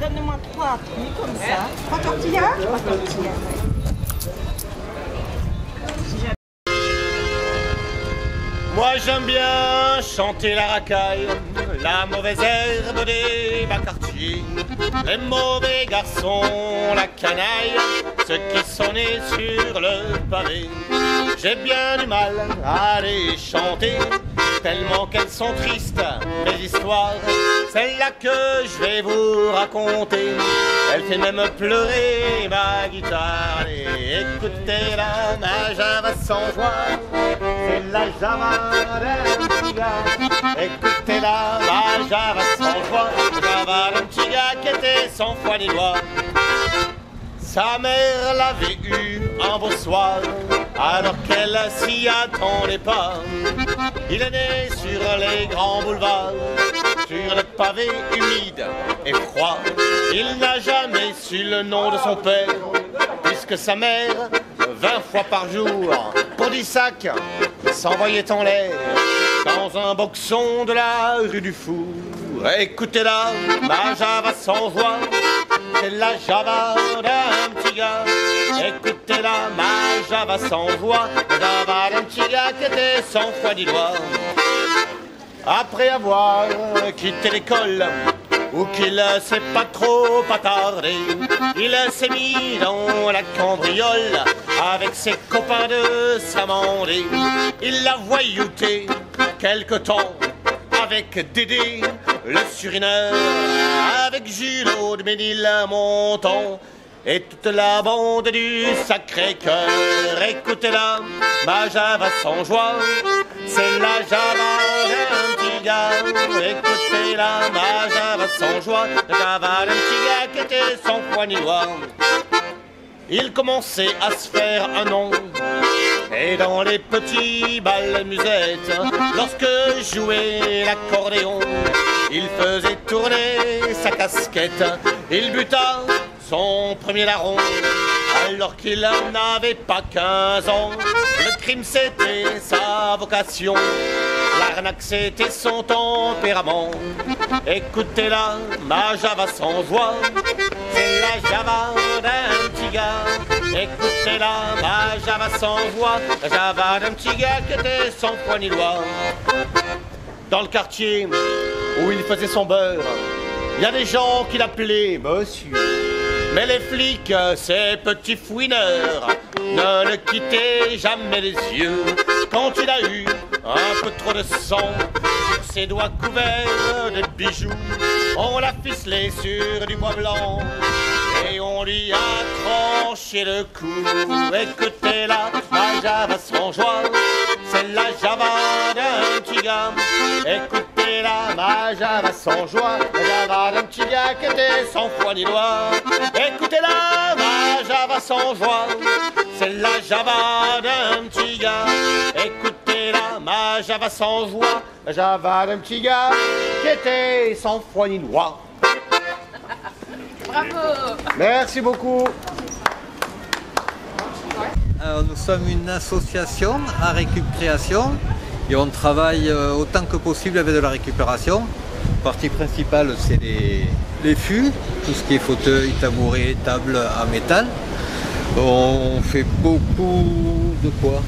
Donne-moi 3 trucs comme ça. 3 tortillas? 3 tortillas. Moi j'aime bien chanter la racaille, la mauvaise herbe des bas quartiers, les mauvais garçons, la canaille, ceux qui sont nés sur le pavé. J'ai bien du mal à les chanter, tellement qu'elles sont tristes, mes histoires. Celle-là que je vais vous raconter, elle fait même pleurer ma guitare. Allez, écoutez-la, ma Java sans joie, c'est la Java d'un petit gars. Écoutez-la, ma Java sans joie, Java d'un petit gars qui était sans foi ni loi. Sa mère l'avait eu un beau soir, alors qu'elle s'y attendait pas. Il est né sur les grands boulevards, sur le pavé humide et froid. Il n'a jamais su le nom de son père, puisque sa mère, 20 fois par jour, pour 10 sacs, s'envoyait en l'air dans un boxon de la rue du Four. Écoutez-la, ma Java sans joie, c'est la Java d'un petit gars. Écoutez-la, ma Java sans voix, la Java d'un petit gars qui était sans foi ni loi. Après avoir quitté l'école, ou qu'il s'est pas trop attardé, il s'est mis dans la cambriole avec ses copains de Samandé. Il l'a voyouté quelque temps avec Dédé, le surineur, avec Julot de Ménilmontant et toute la bande du Sacré-Cœur. Écoutez-la, ma Java sans joie, c'est la Java d'un petit gars. Écoutez-la, ma Java sans joie, la Java d'un petit gars qui était sans foi ni loi. Il commençait à se faire un nom, et dans les petits bals musettes, lorsque jouait l'accordéon, il faisait tourner sa casquette. Il buta son premier larron, alors qu'il n'avait pas 15 ans. Le crime c'était sa vocation, l'arnaque c'était son tempérament. Écoutez-la, ma Java sans joie, c'est la Java d'un petit gars. Écoutez-la, ma Java sans voix, la Java d'un petit gars qui était sans foi ni loi. Dans le quartier où il faisait son beurre, il y a des gens qui l'appelaient monsieur. Mais les flics, ces petits fouineurs, ne le quittaient jamais les yeux. Quand il a eu un peu trop de sang sur ses doigts couverts de bijoux, on l'a ficelé sur du bois blanc et on lui a tranché le cou. Écoutez-la, ma Java sans joie, c'est la Java d'un petit gars. Écoutez-la, ma Java sans joie, la Java d'un petit gars qui était sans foi ni loi. Écoutez-la, ma Java sans joie, c'est la Java d'un petit gars. Écoutez-la, ma Java sans joie, la Java d'un petit gars qui était sans foi ni loi. Bravo! Merci beaucoup. Alors, nous sommes une association à Récup Création et on travaille autant que possible avec de la récupération. La partie principale c'est les fûts, tout ce qui est fauteuil, tabouret, table en métal. On fait beaucoup de quoi?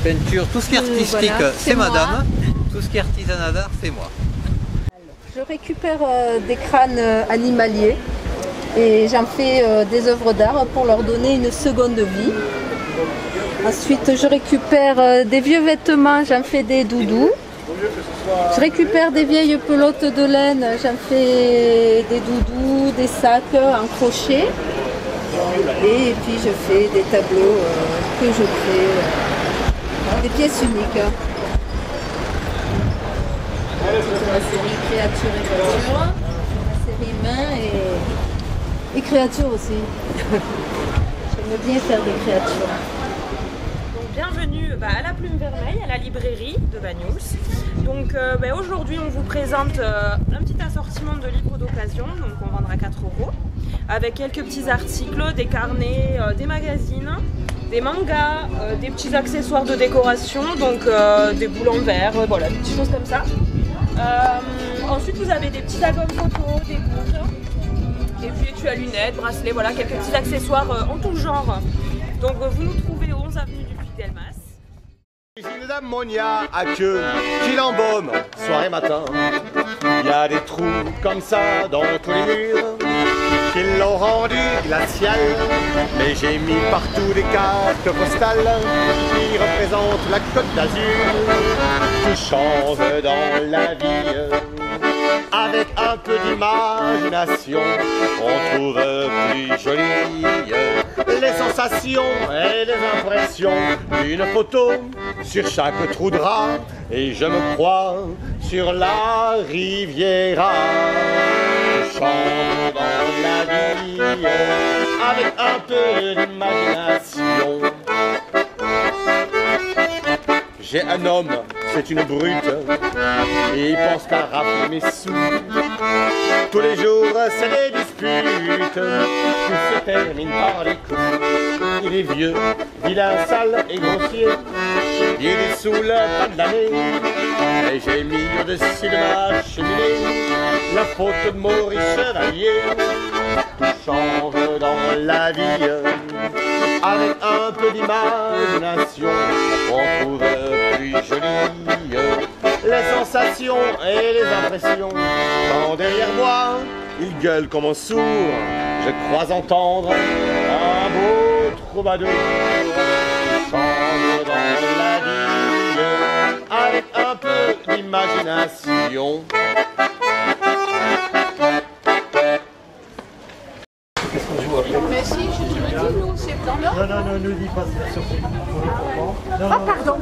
Peinture, tout ce qui est artistique, voilà, c'est madame. moi. Tout ce qui est artisanat d'art, c'est moi. Je récupère des crânes animaliers et j'en fais des œuvres d'art pour leur donner une seconde vie. Ensuite, je récupère des vieux vêtements, j'en fais des doudous. Je récupère des vieilles pelotes de laine, j'en fais des doudous, des sacs en crochet. Et puis je fais des tableaux que je crée, des pièces uniques. C'est la série créatures et voitures, la série mains et créatures aussi. J'aime bien faire des créatures. Bienvenue à la Plume Vermeille, à la librairie de Banyuls. Donc aujourd'hui on vous présente un petit assortiment de livres d'occasion, donc on vendra 4 € avec quelques petits articles, des carnets, des magazines des mangas, des petits accessoires de décoration, donc des boules en verre, voilà, des petites choses comme ça. Ensuite vous avez des petits albums photos, des boucles, et puis étui à lunettes, bracelets, voilà, quelques petits accessoires en tout genre. Donc vous nous trouvez au 11 avenue du Puy d'Elmas. Une dame Monia à queue qui l'embaume soir et matin. Il y a des trous comme ça dans tous les murs qui l'ont rendu glacial. Mais j'ai mis partout des cartes postales qui représentent la Côte d'Azur. Tout change dans la vie. Avec un peu d'imagination, on trouve plus joli les sensations et les impressions d'une photo sur chaque trou de drap. Et je me crois sur la Riviera. Je chante dans la vie avec un peu d'imagination. J'ai un homme, c'est une brute, et il pense qu'à rafler mes sous. Tous les jours, c'est des disputes qui se terminent par les coups. Il est vieux, vilain, sale et grossier, il est sous le pas de l'année. Et j'ai mis au-dessus de ma cheminée la photo de Maurice Chevalier. Tout change dans la vie, avec un peu d'imagination, on trouve plus joli les sensations et les impressions. Quand derrière moi, il gueule comme un sourd, je crois entendre un beau troubadour. Change dans la vie avec un peu d'imagination. Mais si, je te le dis, nous, c'est dans l'ordre. Non, ne dis pas ça sur Ah, pardon.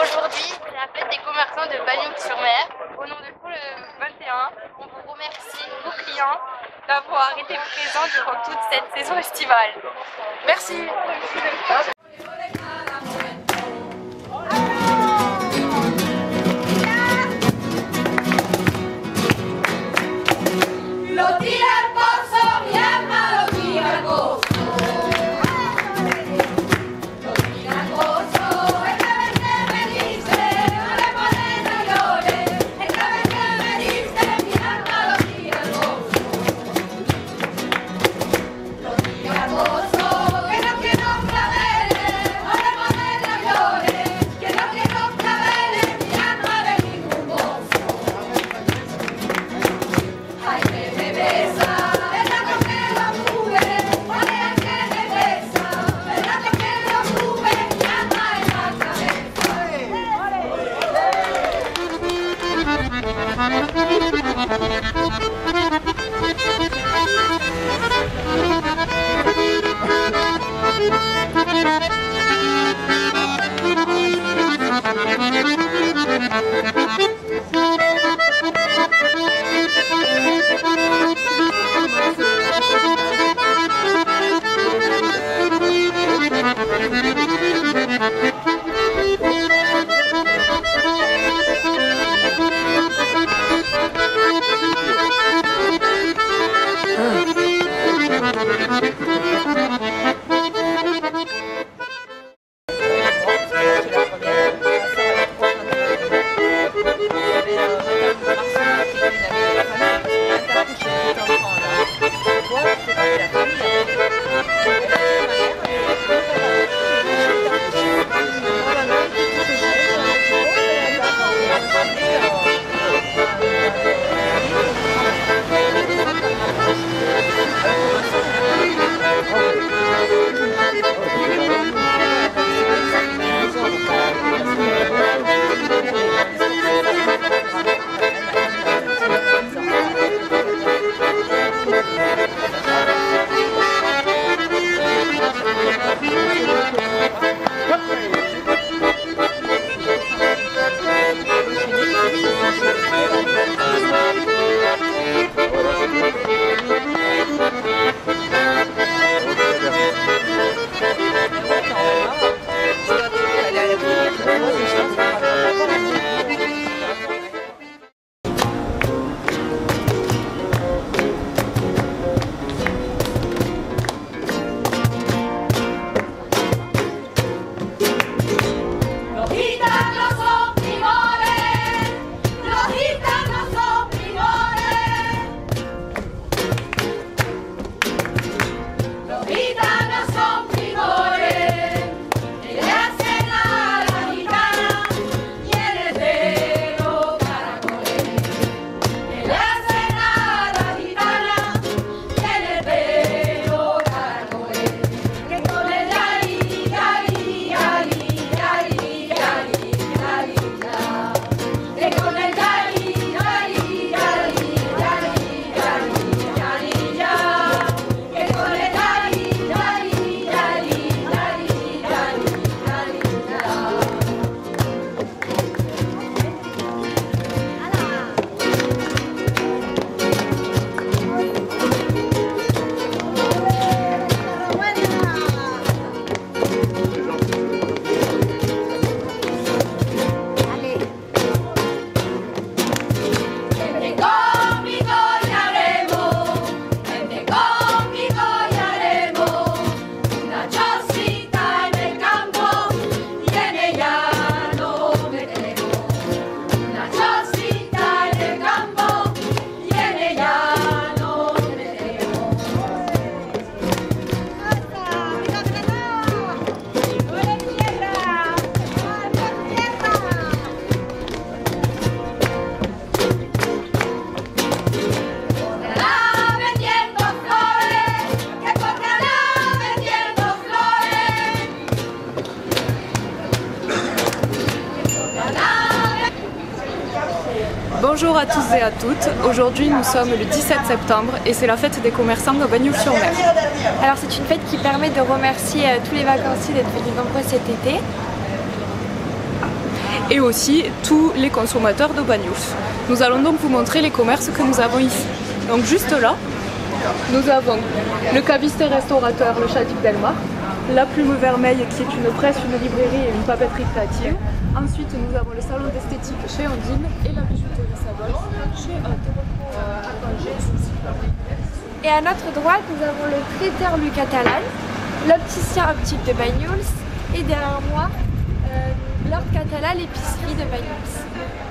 Aujourd'hui, c'est la fête des commerçants de Bagnols-sur-Mer. Au nom de Pôle 21, on vous remercie, nos clients, d'avoir été présents durant toute cette saison estivale. Merci. Que no quiero saber Bonjour à tous et à toutes, aujourd'hui nous sommes le 17 septembre et c'est la fête des commerçants de Bagnols-sur-Mer. Alors c'est une fête qui permet de remercier tous les vacanciers d'être venus nombreux cet été. Et aussi tous les consommateurs de Bagnols. Nous allons donc vous montrer les commerces que nous avons ici. Donc juste là, nous avons le caviste et restaurateur Le Château Delmar, la Plume Vermeille qui est une presse, une librairie et une papeterie créative. Ensuite nous avons le salon d'esthétique chez Ondine et la bijouterie Sabol chez Et à notre droite nous avons le traiteur Louis Catalan, l'opticien optique de Bagnols et derrière moi Lord Catalan, l'épicerie de Bagnols.